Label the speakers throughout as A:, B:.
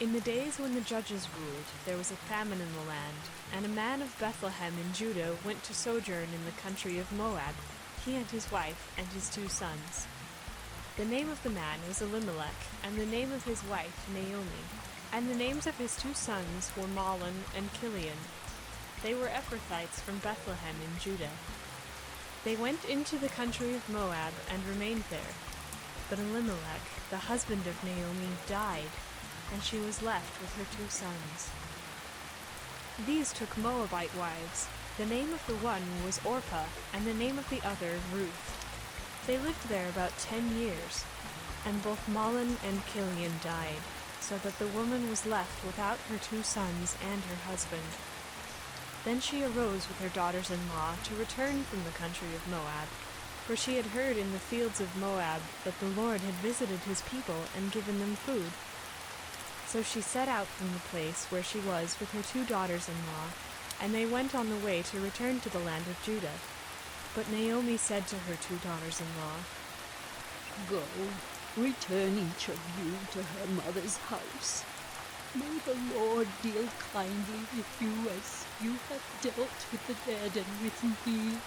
A: In the days when the judges ruled, there was a famine in the land, and a man of Bethlehem in Judah went to sojourn in the country of Moab, he and his wife and his 2 sons. The name of the man was Elimelech, and the name of his wife Naomi, and the names of his 2 sons were Mahlon and Chilion. They were Ephrathites from Bethlehem in Judah. They went into the country of Moab and remained there. But Elimelech, the husband of Naomi, died, and she was left with her 2 sons. These took Moabite wives. The name of the one was Orpah, and the name of the other Ruth. They lived there about 10 years, and both Mahlon and Chilion died, so that the woman was left without her 2 sons and her husband. Then she arose with her daughters-in-law to return from the country of Moab, for she had heard in the fields of Moab that the Lord had visited his people and given them food. So she set out from the place where she was with her 2 daughters-in-law, and they went on the way to return to the land of Judah. But Naomi said to her 2 daughters-in-law,
B: "Go, return each of you to her mother's house. May the Lord deal kindly with you as you have dealt with the dead and with me.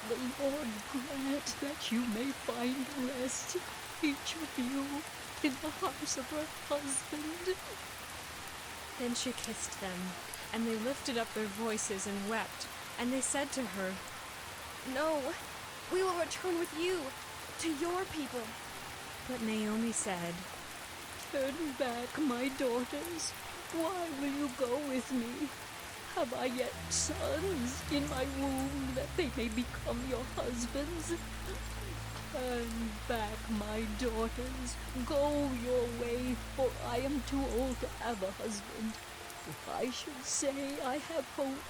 B: The Lord grant that you may find rest, each of you, in the house of her husband."
A: Then she kissed them, and they lifted up their voices and wept, and they said to her,
C: "No, we will return with you, to your people."
A: But Naomi said,
B: "Turn back, my daughters. Why will you go with me? Have I yet sons in my womb that they may become your husbands? Turn back, my daughters. Go your way, for I am too old to have a husband. If I should say I have hope,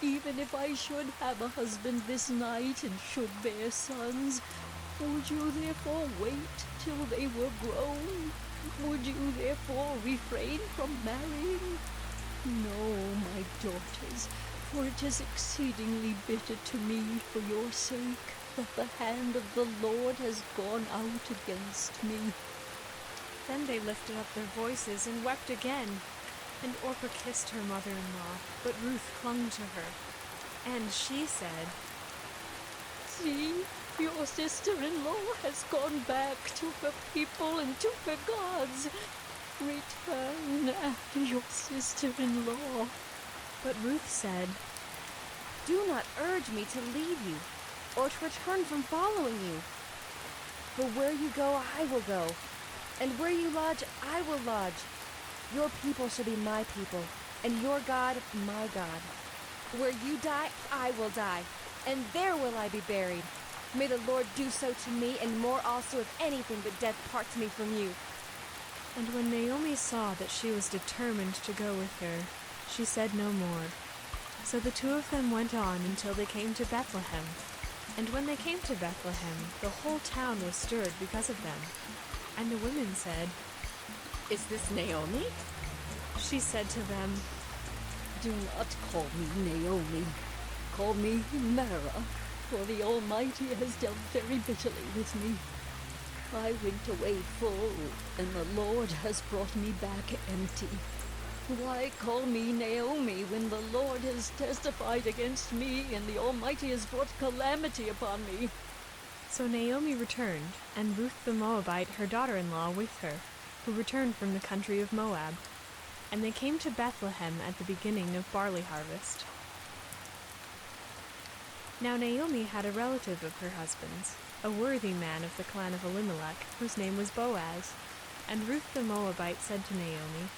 B: even if I should have a husband this night and should bear sons, would you therefore wait till they were grown? Would you therefore refrain from marrying? No, my daughters, for it is exceedingly bitter to me for your sake that the hand of the Lord has gone out against me."
A: Then they lifted up their voices and wept again. And Orpah kissed her mother-in-law, but Ruth clung to her. And she said,
B: "See, your sister-in-law has gone back to her people and to her gods. Return after your sister-in-law."
A: But Ruth said,
C: "Do not urge me to leave you, or to return from following you. For where you go, I will go, and where you lodge, I will lodge. Your people shall be my people, and your God my God. Where you die, I will die, and there will I be buried. May the Lord do so to me, and more also, if anything but death parts me from you."
A: And when Naomi saw that she was determined to go with her, she said no more. So the 2 of them went on until they came to Bethlehem. And when they came to Bethlehem, the whole town was stirred because of them. And the women said,
D: "Is this Naomi?"
A: She said to them,
B: "Do not call me Naomi. Call me Mara, for the Almighty has dealt very bitterly with me. I went away full, and the Lord has brought me back empty. Why call me Naomi when the Lord has testified against me, and the Almighty has brought calamity upon me?"
A: So Naomi returned, and Ruth the Moabite, her daughter-in-law, with her, who returned from the country of Moab. And they came to Bethlehem at the beginning of barley harvest. Now Naomi had a relative of her husband's, a worthy man of the clan of Elimelech, whose name was Boaz. And Ruth the Moabite said to Naomi,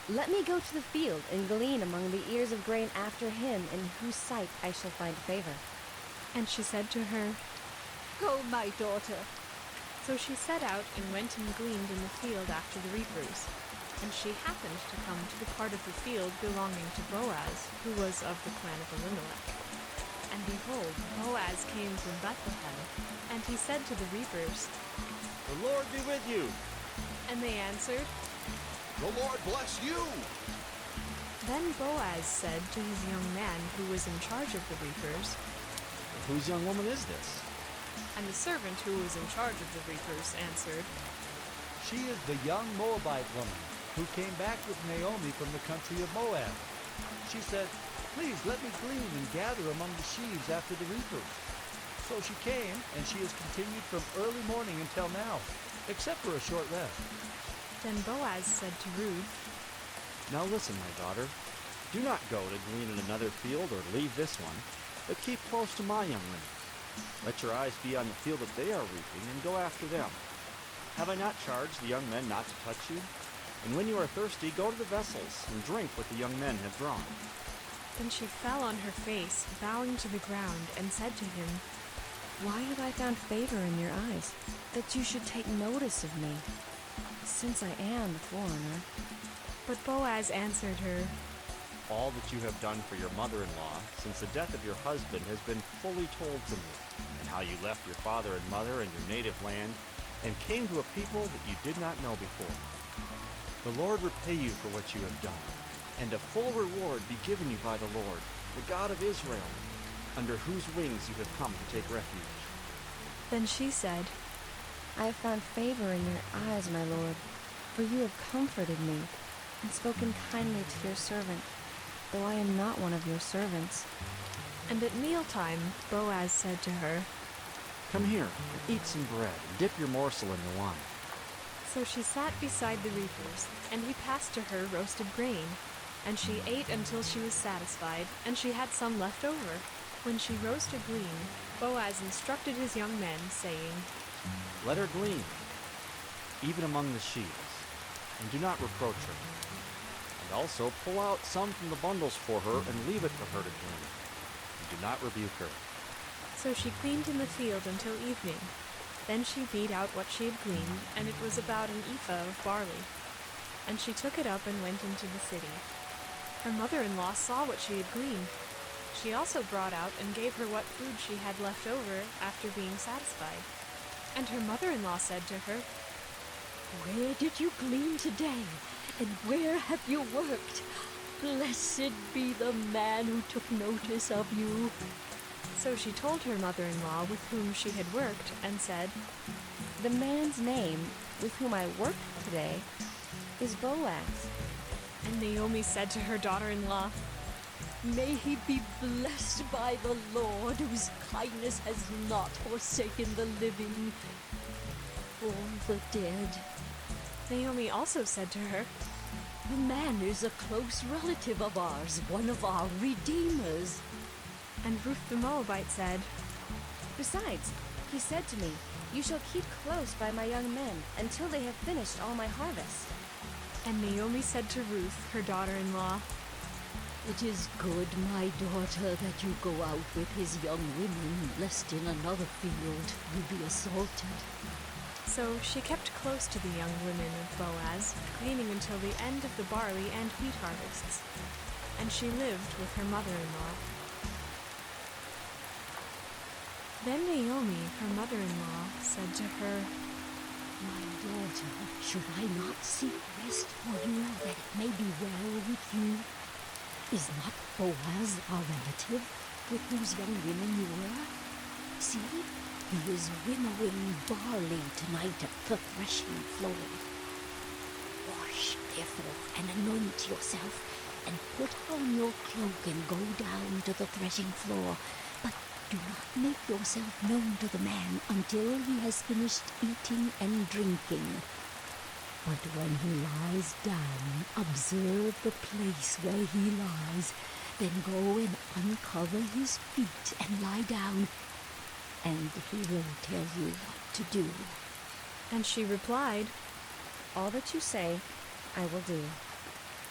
C: "Let me go to the field and glean among the ears of grain after him in whose sight I shall find favor."
A: And she said to her,
B: "Go, my daughter."
A: So she set out and went and gleaned in the field after the reapers. And she happened to come to the part of the field belonging to Boaz, who was of the clan of Elimelech. And behold, Boaz came from Bethlehem, and he said to the reapers,
E: "The Lord be with you."
A: And they answered,
E: "The Lord bless you."
A: Then Boaz said to his young man who was in charge of the reapers,
E: "Whose young woman is this?"
A: And the servant who was in charge of the reapers answered,
F: She is the young Moabite woman who came back with Naomi from the country of Moab. She said, "Please let me glean and gather among the sheaves after the reapers." So she came, and she has continued from early morning until now, except for a short rest.
A: Then Boaz said to Ruth,
E: Now listen, my daughter. Do not go to glean in another field or leave this one, but keep close to my young women. Let your eyes be on the field that they are reaping, and go after them. Have I not charged the young men not to touch you? And when you are thirsty, go to the vessels and drink what the young men have drawn.
A: Then she fell on her face, bowing to the ground, and said to him,
C: Why have I found favor in your eyes, that you should take notice of me, since I am a foreigner?
A: But Boaz answered her,
E: All that you have done for your mother-in-law since the death of your husband has been fully told to me, and how you left your father and mother and your native land, and came to a people that you did not know before. The Lord repay you for what you have done, and a full reward be given you by the Lord, the God of Israel, under whose wings you have come to take refuge.
A: Then she said,
C: I have found favor in your eyes, my lord, for you have comforted me, and spoken kindly to your servant, though I am not one of your servants.
A: And at mealtime Boaz said to her,
E: Come here, and eat some bread, and dip your morsel in the wine.
A: So she sat beside the reapers, and he passed to her roasted grain. And she ate until she was satisfied, and she had some left over. When she rose to glean, Boaz instructed his young men, saying,
E: Let her glean, even among the sheaves, and do not reproach her. And also pull out some from the bundles for her, and leave it for her to glean. And do not rebuke her.
A: So she gleaned in the field until evening. Then she beat out what she had gleaned, and it was about an ephah of barley. And she took it up and went into the city. Her mother-in-law saw what she had gleaned. She also brought out and gave her what food she had left over after being satisfied. And her mother-in-law said to her,
B: Where did you glean today? And where have you worked? Blessed be the man who took notice of you.
A: So she told her mother-in-law with whom she had worked, and said,
C: The man's name with whom I worked today is Boaz.
A: And Naomi said to her daughter-in-law,
B: May he be blessed by the Lord, whose kindness has not forsaken the living or the dead.
A: Naomi also said to her,
B: The man is a close relative of ours, one of our redeemers.
A: And Ruth the Moabite said,
C: Besides, he said to me, You shall keep close by my young men until they have finished all my harvest.
A: And Naomi said to Ruth, her daughter-in-law,
B: It is good, my daughter, that you go out with his young women, lest in another field you be assaulted.
A: So she kept close to the young women of Boaz, gleaning until the end of the barley and wheat harvests. And she lived with her mother-in-law. Then Naomi, her mother-in-law, said to her,
B: My daughter, should I not seek rest for you, that it may be well with you? Is not Boaz our relative, with whose young women you were? See, he is winnowing barley tonight at the threshing floor. Wash, therefore, and anoint yourself, and put on your cloak and go down to the threshing floor. But do not make yourself known to the man until he has finished eating and drinking. But when he lies down, observe the place where he lies, then go and uncover his feet and lie down, and he will tell you what to do.
A: And she replied,
C: All that you say, I will do.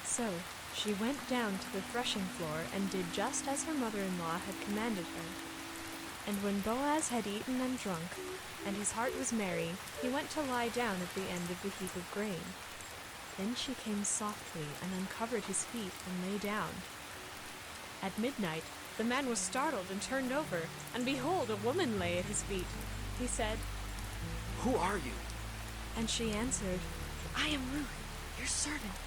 A: So she went down to the threshing floor and did just as her mother-in-law had commanded her. And when Boaz had eaten and drunk, and his heart was merry, he went to lie down at the end of the heap of grain. Then she came softly and uncovered his feet and lay down. At midnight the man was startled and turned over, and behold, a woman lay at his feet. He said,
E: Who are you?
A: And she answered,
C: I am Ruth, your servant.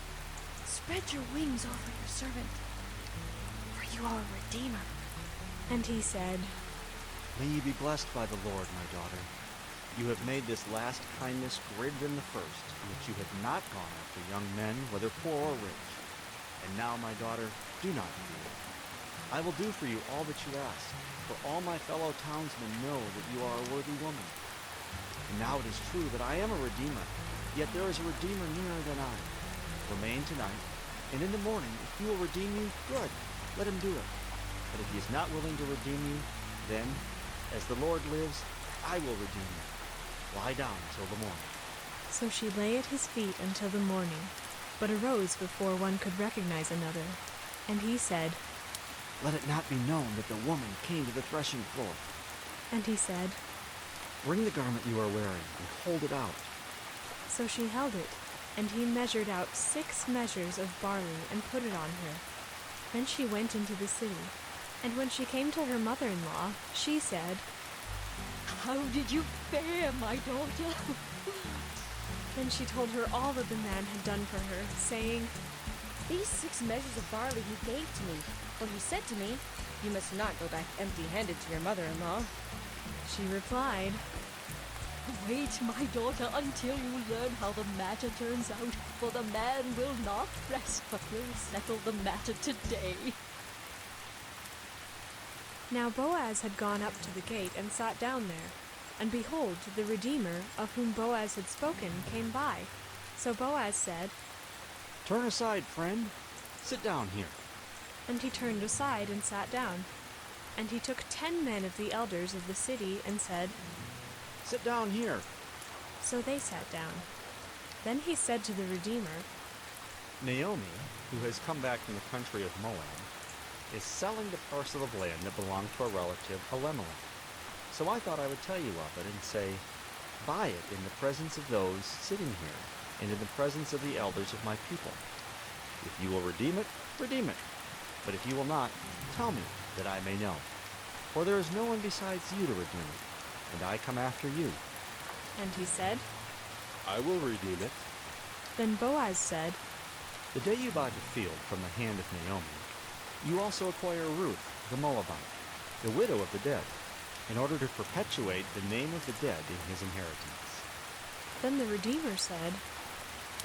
C: Spread your wings over your servant, for you are a redeemer.
A: And he said,
E: May you be blessed by the Lord, my daughter. You have made this last kindness greater than the first, in that you have not gone after young men, whether poor or rich. And now, my daughter, do not fear. I will do for you all that you ask, for all my fellow townsmen know that you are a worthy woman. And now it is true that I am a redeemer, yet there is a redeemer nearer than I. Remain tonight, and in the morning, if he will redeem you, good, let him do it. But if he is not willing to redeem you, then, as the Lord lives, I will redeem you. Lie down till the morning.
A: So she lay at his feet until the morning, but arose before one could recognize another. And he said,
E: Let it not be known that the woman came to the threshing floor.
A: And he said,
E: Bring the garment you are wearing and hold it out.
A: So she held it, and he measured out 6 measures of barley and put it on her. Then she went into the city, and when she came to her mother-in-law, she said,
B: How did you fare, my daughter?
A: Then she told her all that the man had done for her, saying,
C: These 6 measures of barley he gave to me, for he said to me, You must not go back empty-handed to your mother-in-law.
A: She replied,
B: Wait, my daughter, until you learn how the matter turns out, for the man will not rest, but will settle the matter today.
A: Now Boaz had gone up to the gate and sat down there. And behold, the Redeemer, of whom Boaz had spoken, came by. So Boaz said,
E: Turn aside, friend. Sit down here.
A: And he turned aside and sat down. And he took 10 men of the elders of the city and said,
E: Sit down here.
A: So they sat down. Then he said to the Redeemer,
E: Naomi, who has come back from the country of Moab, is selling the parcel of land that belonged to a relative, Elimelech. So I thought I would tell you of it and say, Buy it in the presence of those sitting here, and in the presence of the elders of my people. If you will redeem it, redeem it. But if you will not, tell me, that I may know. For there is no one besides you to redeem it, and I come after you.
A: And he said,
G: I will redeem it.
A: Then Boaz said,
E: The day you bought the field from the hand of Naomi, you also acquire Ruth, the Moabite, the widow of the dead, in order to perpetuate the name of the dead in his inheritance.
A: Then the Redeemer said,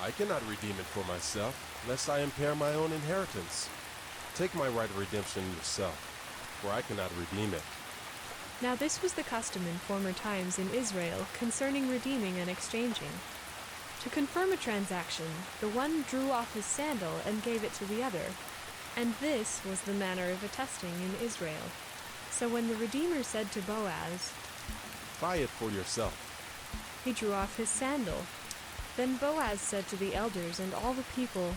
G: I cannot redeem it for myself, lest I impair my own inheritance. Take my right of redemption yourself, for I cannot redeem it.
A: Now this was the custom in former times in Israel concerning redeeming and exchanging. To confirm a transaction, the one drew off his sandal and gave it to the other, and this was the manner of attesting in Israel. So when the Redeemer said to Boaz,
G: Buy it for yourself.
A: he drew off his sandal. Then Boaz said to the elders and all the people,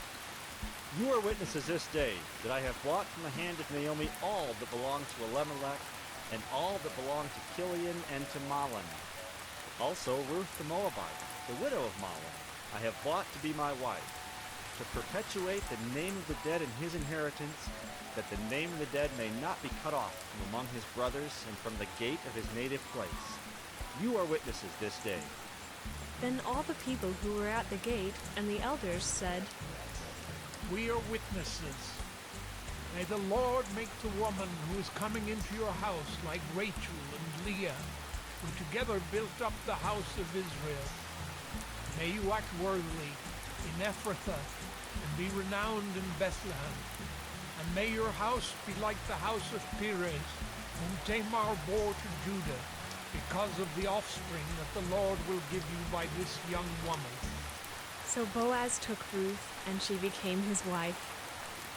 E: You are witnesses this day that I have bought from the hand of Naomi all that belonged to Elimelech, and all that belonged to Chilion and to Mahlon. Also Ruth the Moabite, the widow of Mahlon, I have bought to be my wife, to perpetuate the name of the dead in his inheritance, that the name of the dead may not be cut off from among his brothers and from the gate of his native place. You are witnesses this day.
A: Then all the people who were at the gate and the elders said,
H: We are witnesses. May the Lord make the woman who is coming into your house like Rachel and Leah, who together built up the house of Israel. May you act worthily in Ephrathah and be renowned in Bethlehem. And may your house be like the house of Perez, whom Tamar bore to Judah, because of the offspring that the Lord will give you by this young woman.
A: So Boaz took Ruth, and she became his wife.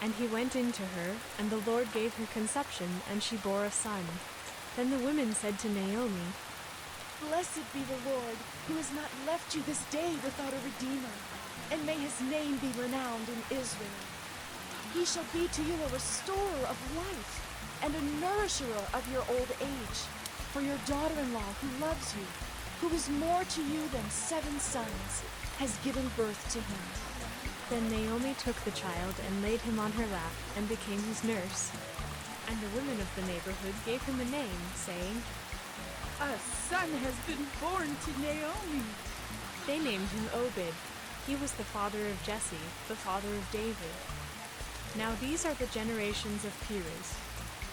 A: And he went in to her, and the Lord gave her conception, and she bore a son. Then the women said to Naomi,
C: Blessed be the Lord, who has not left you this day without a redeemer, and may his name be renowned in Israel. He shall be to you a restorer of life, and a nourisher of your old age. For your daughter-in-law who loves you, who is more to you than 7 sons, has given birth to him.
A: Then Naomi took the child and laid him on her lap, and became his nurse. And the women of the neighborhood gave him a name, saying,
B: A son has been born to Naomi.
A: They named him Obed. He was the father of Jesse, the father of David. Now these are the generations of Perez.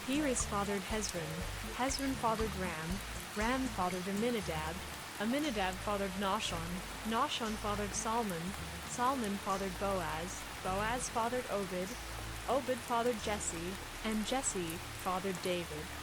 A: Perez fathered Hezron. Hezron fathered Ram. Ram fathered Amminadab. Aminadab fathered Nahshon. Nahshon fathered Salmon. Salmon fathered Boaz. Boaz fathered Obed. Obed fathered Jesse. And Jesse fathered David.